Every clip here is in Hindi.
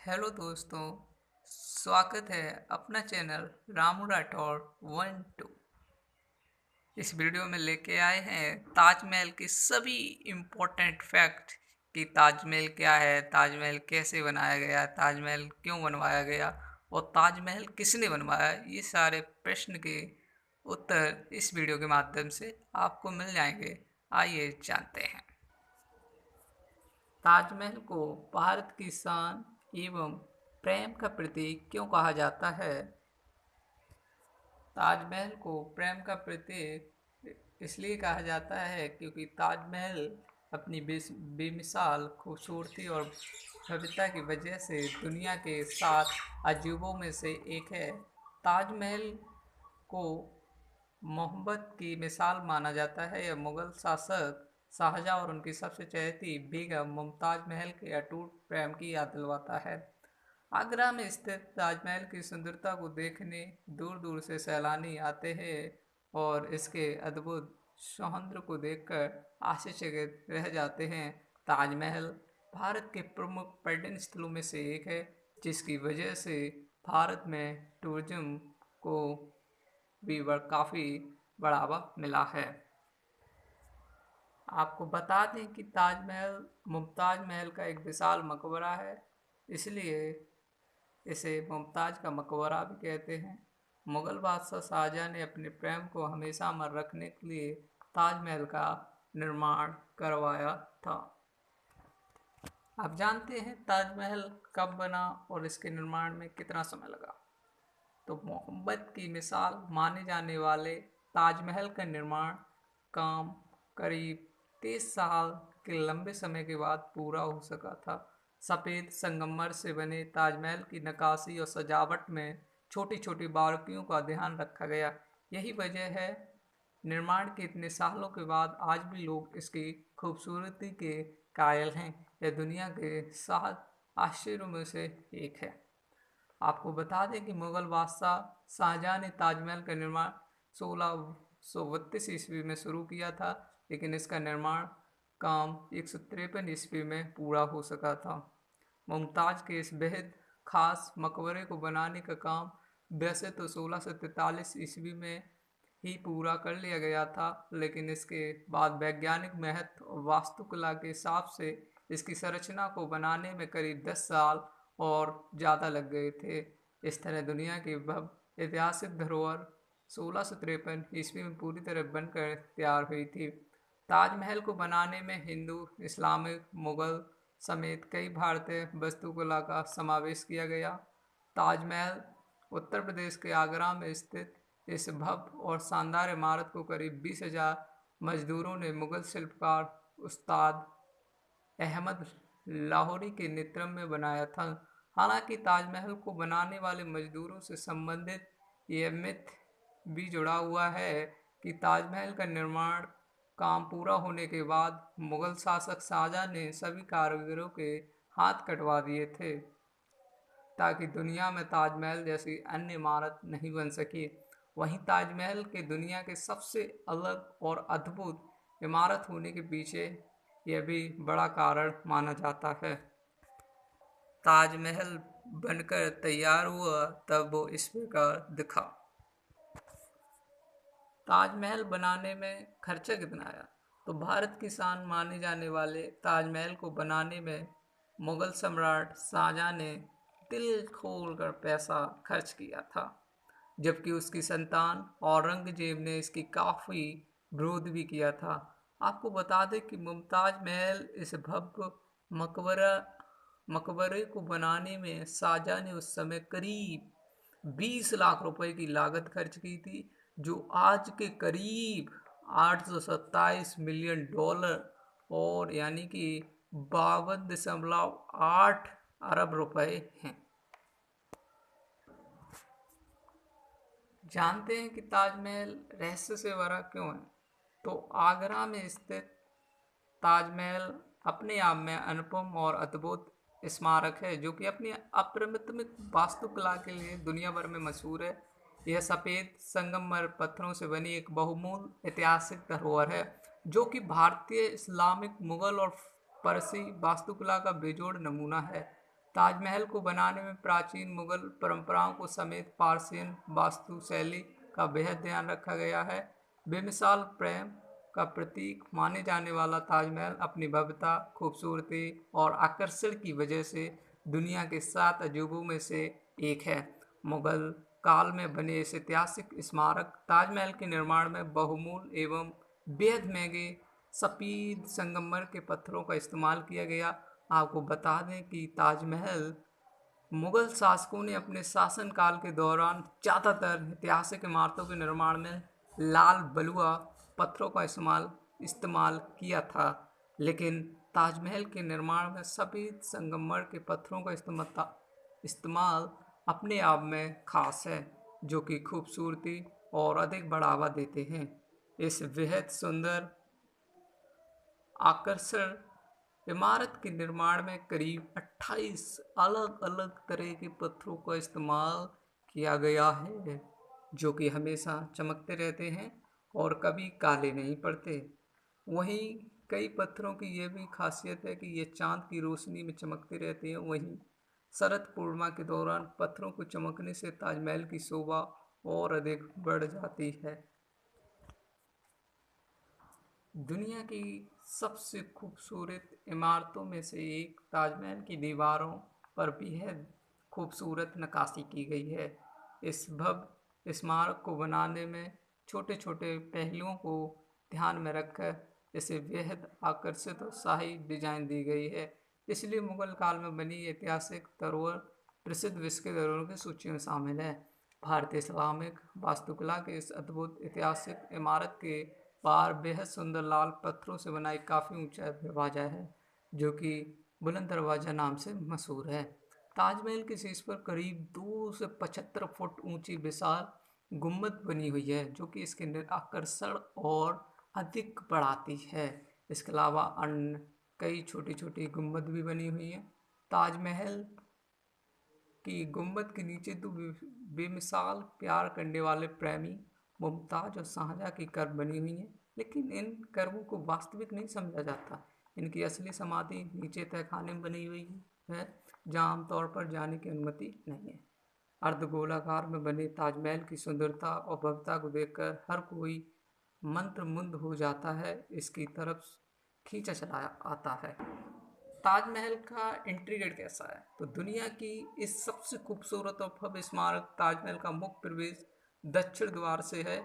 हेलो दोस्तों, स्वागत है अपना चैनल रामू राठौर 1 2। इस वीडियो में लेके आए हैं ताजमहल की सभी इम्पोर्टेंट फैक्ट कि ताजमहल क्या है, ताजमहल कैसे बनाया गया, ताजमहल क्यों बनवाया गया और ताजमहल किसने बनवाया। ये सारे प्रश्न के उत्तर इस वीडियो के माध्यम से आपको मिल जाएंगे। आइए जानते हैं। ताजमहल को भारत की शान एवं प्रेम का प्रतीक क्यों कहा जाता है। ताजमहल को प्रेम का प्रतीक इसलिए कहा जाता है क्योंकि ताजमहल अपनी बेमिसाल खूबसूरती और भव्यता की वजह से दुनिया के 7 अजूबों में से एक है। ताजमहल को मोहब्बत की मिसाल माना जाता है। यह मुगल शासक शाहजहां और उनकी सबसे चहेती बेगम मुमताज महल के अटूट प्रेम की याद दिलवाता है। आगरा में स्थित ताजमहल की सुंदरता को देखने दूर दूर से सैलानी आते हैं और इसके अद्भुत सौंदर्य को देखकर आश्चर्यचकित रह जाते हैं। ताजमहल भारत के प्रमुख पर्यटन स्थलों में से एक है, जिसकी वजह से भारत में टूरिज्म को भी काफ़ी बढ़ावा मिला है। आपको बता दें कि ताजमहल मुमताज महल का एक विशाल मकबरा है, इसलिए इसे मुमताज का मकबरा भी कहते हैं। मुगल बादशाह शाहजहां ने अपने प्रेम को हमेशा अमर रखने के लिए ताजमहल का निर्माण करवाया था। आप जानते हैं ताजमहल कब बना और इसके निर्माण में कितना समय लगा। तो मोहब्बत की मिसाल माने जाने वाले ताजमहल का निर्माण काम करीब 30 साल के लंबे समय के बाद पूरा हो सका था। सफ़ेद संगमरमर से बने ताजमहल की नक्काशी और सजावट में छोटी छोटी बारीकियों का ध्यान रखा गया। यही वजह है निर्माण के इतने सालों के बाद आज भी लोग इसकी खूबसूरती के कायल हैं। यह दुनिया के 7 आश्चर्यों में से एक है। आपको बता दें कि मुगल बादशाह शाहजहां ने ताजमहल का निर्माण 1632 ईस्वी में शुरू किया था, लेकिन इसका निर्माण काम 153 ईस्वी में पूरा हो सका था। मुमताज के इस बेहद खास मकबरे को बनाने का काम वैसे तो 1643 ईस्वी में ही पूरा कर लिया गया था, लेकिन इसके बाद वैज्ञानिक महत्व और वास्तुकला के हिसाब से इसकी संरचना को बनाने में करीब 10 साल और ज़्यादा लग गए थे। इस तरह दुनिया की भव्य ऐतिहासिक धरोहर 1653 ईस्वी में पूरी तरह बनकर तैयार हुई थी। ताजमहल को बनाने में हिंदू, इस्लामिक, मुगल समेत कई भारतीय वास्तुकला का समावेश किया गया। ताजमहल उत्तर प्रदेश के आगरा में स्थित इस भव्य और शानदार इमारत को करीब 20,000 मजदूरों ने मुगल शिल्पकार उस्ताद अहमद लाहौरी के नेतृत्व में बनाया था। हालांकि ताजमहल को बनाने वाले मजदूरों से संबंधित यह मिथ भी जुड़ा हुआ है कि ताजमहल का निर्माण काम पूरा होने के बाद मुगल शासक शाहजहां ने सभी कारीगरों के हाथ कटवा दिए थे, ताकि दुनिया में ताजमहल जैसी अन्य इमारत नहीं बन सकी। वहीं ताजमहल के दुनिया के सबसे अलग और अद्भुत इमारत होने के पीछे यह भी बड़ा कारण माना जाता है। ताजमहल बनकर तैयार हुआ तब वो इस प्रकार दिखा। ताजमहल बनाने में खर्चा कितना आया। तो भारत की शान माने जाने वाले ताजमहल को बनाने में मुगल सम्राट शाहजहां ने दिल खोल कर पैसा खर्च किया था, जबकि उसकी संतान औरंगजेब ने इसकी काफ़ी विरोध भी किया था। आपको बता दें कि मुमताज महल इस भव्य मकबरा मकबरे को बनाने में शाहजहां ने उस समय करीब 20 लाख रुपए की लागत खर्च की थी, जो आज के करीब 827 मिलियन डॉलर और यानी कि 52.8 अरब रुपए हैं। जानते हैं कि ताजमहल रहस्य से भरा क्यों है। तो आगरा में स्थित ताजमहल अपने आप में अनुपम और अद्भुत स्मारक है, जो कि अपनी अपरिमित वास्तुकला के लिए दुनिया भर में मशहूर है। यह सफ़ेद संगमरमर पत्थरों से बनी एक बहुमूल्य ऐतिहासिक धरोहर है, जो कि भारतीय, इस्लामिक, मुगल और पारसी वास्तुकला का बेजोड़ नमूना है। ताजमहल को बनाने में प्राचीन मुगल परंपराओं को समेत पारसियन वास्तुशैली का बेहद ध्यान रखा गया है। बेमिसाल प्रेम का प्रतीक माने जाने वाला ताजमहल अपनी भव्यता, खूबसूरती और आकर्षण की वजह से दुनिया के 7 अजूबों में से एक है। मुगल काल में बने इस ऐतिहासिक स्मारक ताजमहल के निर्माण में बहुमूल्य एवं बेहद महंगे सफेद संगमरमर के पत्थरों का इस्तेमाल किया गया। आपको बता दें कि ताजमहल मुगल शासकों ने अपने शासनकाल के दौरान ज़्यादातर ऐतिहासिक इमारतों के निर्माण में लाल बलुआ पत्थरों का इस्तेमाल किया था, लेकिन ताजमहल के निर्माण में सफेद संगमरमर के पत्थरों का इस्तेमाल अपने आप में खास है, जो कि खूबसूरती और अधिक बढ़ावा देते हैं। इस बेहद सुंदर आकर्षण इमारत के निर्माण में करीब 28 अलग अलग तरह के पत्थरों का इस्तेमाल किया गया है, जो कि हमेशा चमकते रहते हैं और कभी काले नहीं पड़ते। वहीं कई पत्थरों की यह भी खासियत है कि ये चांद की रोशनी में चमकते रहते हैं। वहीं शरद पूर्णिमा के दौरान पत्थरों को चमकने से ताजमहल की शोभा और अधिक बढ़ जाती है। दुनिया की सबसे खूबसूरत इमारतों में से एक ताजमहल की दीवारों पर बेहद खूबसूरत नक्काशी की गई है। इस भव्य स्मारक को बनाने में छोटे छोटे पहलुओं को ध्यान में रखकर इसे बेहद आकर्षित और शाही डिजाइन दी गई है। इसलिए मुगल काल में बनी ऐतिहासिक धरोहर प्रसिद्ध विश्व के धरोहरों की सूची में शामिल है। भारतीय इस्लामिक वास्तुकला के इस अद्भुत ऐतिहासिक इमारत के बाहर बेहद सुंदर लाल पत्थरों से बनाई काफ़ी ऊंचा दरवाजा है, जो कि बुलंद दरवाजा नाम से मशहूर है। ताजमहल के शीर्ष पर करीब 2 से 75 फुट ऊंची विशाल गुम्बद बनी हुई है, जो कि इसके आकर्षण और अधिक बढ़ाती है। इसके अलावा अन्य कई छोटी छोटी गुम्बद भी बनी हुई हैं। ताजमहल की गुम्बद के नीचे 2 बेमिसाल प्यार करने वाले प्रेमी मुमताज और शाहजहां की कर्व बनी हुई हैं, लेकिन इन कर्वों को वास्तविक नहीं समझा जाता। इनकी असली समाधि नीचे तहखाने में बनी हुई है, जहां आमतौर पर जाने की अनुमति नहीं है। अर्धगोलाकार में बने ताजमहल की सुंदरता और भव्यता को देखकर हर कोई मंत्रमुग्ध हो जाता है, इसकी तरफ खींचा चला आता है। ताजमहल का एंट्री गेट कैसा है? तो दुनिया की इस सबसे खूबसूरत और भव्य स्मारक ताजमहल का मुख्य प्रवेश दक्षिण द्वार से है।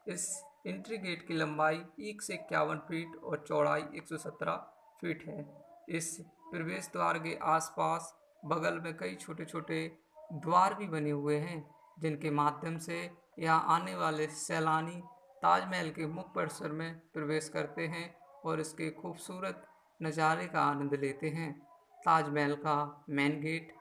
इस एंट्री गेट की लंबाई 1 से 51 फीट और चौड़ाई 117 फीट है। इस प्रवेश द्वार के आसपास बगल में कई छोटे छोटे द्वार भी बने हुए हैं, जिनके माध्यम से यहाँ आने वाले सैलानी ताजमहल के मुख्य परिसर में प्रवेश करते हैं और इसके खूबसूरत नज़ारे का आनंद लेते हैं। ताजमहल का मेन गेट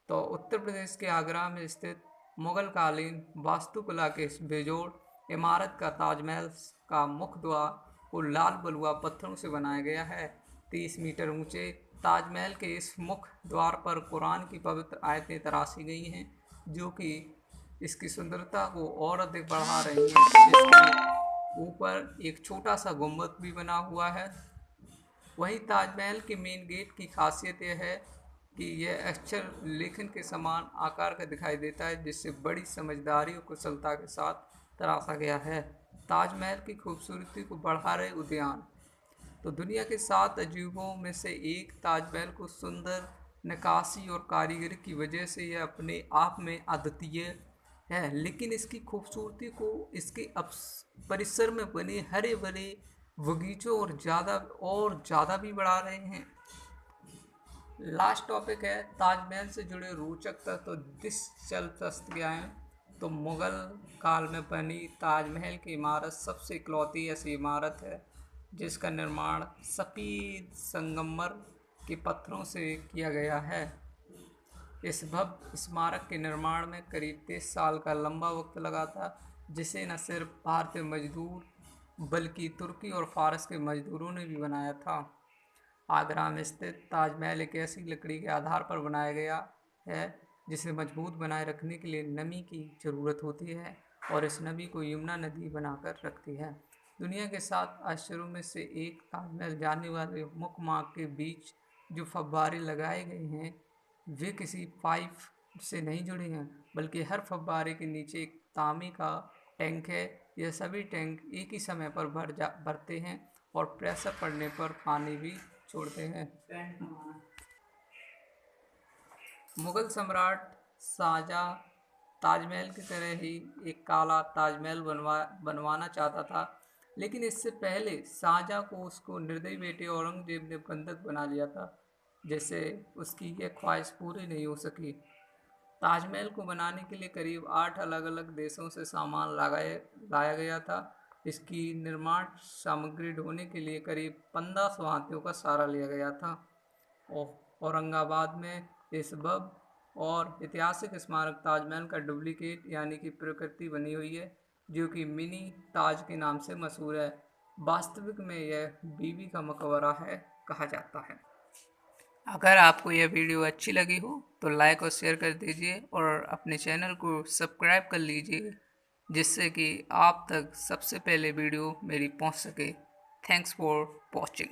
तो उत्तर प्रदेश के आगरा में स्थित मुगल कालीन वास्तुकला के इस बेजोड़ इमारत का ताजमहल का मुख्य द्वार को लाल बलुआ पत्थरों से बनाया गया है। 30 मीटर ऊंचे ताजमहल के इस मुख्य द्वार पर कुरान की पवित्र आयतें तराशी गई हैं, जो कि इसकी सुंदरता को और अधिक बढ़ा रही हैं। इसके ऊपर एक छोटा सा गुंबद भी बना हुआ है। वहीं ताजमहल के मेन गेट की खासियत यह है कि यह अक्षर लेखन के समान आकार का दिखाई देता है, जिससे बड़ी समझदारी और कुशलता के साथ तराशा गया है। ताजमहल की खूबसूरती को बढ़ा रहे उद्यान तो दुनिया के 7 अजूबों में से एक ताजमहल को सुंदर नक्काशी और कारीगरी की वजह से यह अपने आप में अद्वितीय है, लेकिन इसकी खूबसूरती को इसके परिसर में बने हरे भरे बगीचों और ज़्यादा भी बढ़ा रहे हैं। लास्ट टॉपिक है ताजमहल से जुड़े रोचक तथ्य दिलचस्प क्या हैं। तो मुगल काल में बनी ताजमहल की इमारत सबसे इकलौती ऐसी इमारत है जिसका निर्माण सफ़ेद संगमरमर के पत्थरों से किया गया है। इस भव्य स्मारक के निर्माण में करीब 30 साल का लंबा वक्त लगा था, जिसे न सिर्फ भारतीय मजदूर बल्कि तुर्की और फारस के मजदूरों ने भी बनाया था। आगरा में स्थित ताजमहल एक ऐसी लकड़ी के आधार पर बनाया गया है जिसे मजबूत बनाए रखने के लिए नमी की ज़रूरत होती है, और इस नमी को यमुना नदी बनाकर रखती है। दुनिया के 7 आश्चर्यों में से एक ताजमहल जाने वाले मुख्य मार्ग के बीच जो फव्वारे लगाए गए हैं, वे किसी पाइप से नहीं जुड़े हैं, बल्कि हर फव्वारे के नीचे एक तांबे का टैंक है। यह सभी टैंक एक ही समय पर भरते हैं और प्रेशर पड़ने पर पानी भी छोड़ते हैं। मुगल सम्राट शाहजहाँ ताजमहल की तरह ही एक काला ताजमहल बनवाना चाहता था, लेकिन इससे पहले शाहजहाँ को उसको निर्दयी बेटे औरंगजेब ने बंधक बना लिया था, जिससे उसकी यह ख्वाहिश पूरी नहीं हो सकी। ताजमहल को बनाने के लिए करीब 8 अलग अलग देशों से सामान लाया गया था। इसकी निर्माण सामग्री ढोने के लिए करीब 1500 हाथियों का सहारा लिया गया था। औरंगाबाद में इस भव्य और ऐतिहासिक स्मारक ताजमहल का डुप्लीकेट यानी कि प्रतिकृति बनी हुई है, जो कि मिनी ताज के नाम से मशहूर है। वास्तविक में यह बीबी का मकबरा है कहा जाता है। अगर आपको यह वीडियो अच्छी लगी हो तो लाइक और शेयर कर दीजिए और अपने चैनल को सब्सक्राइब कर लीजिए, जिससे कि आप तक सबसे पहले वीडियो मेरी पहुंच सके। Thanks for watching.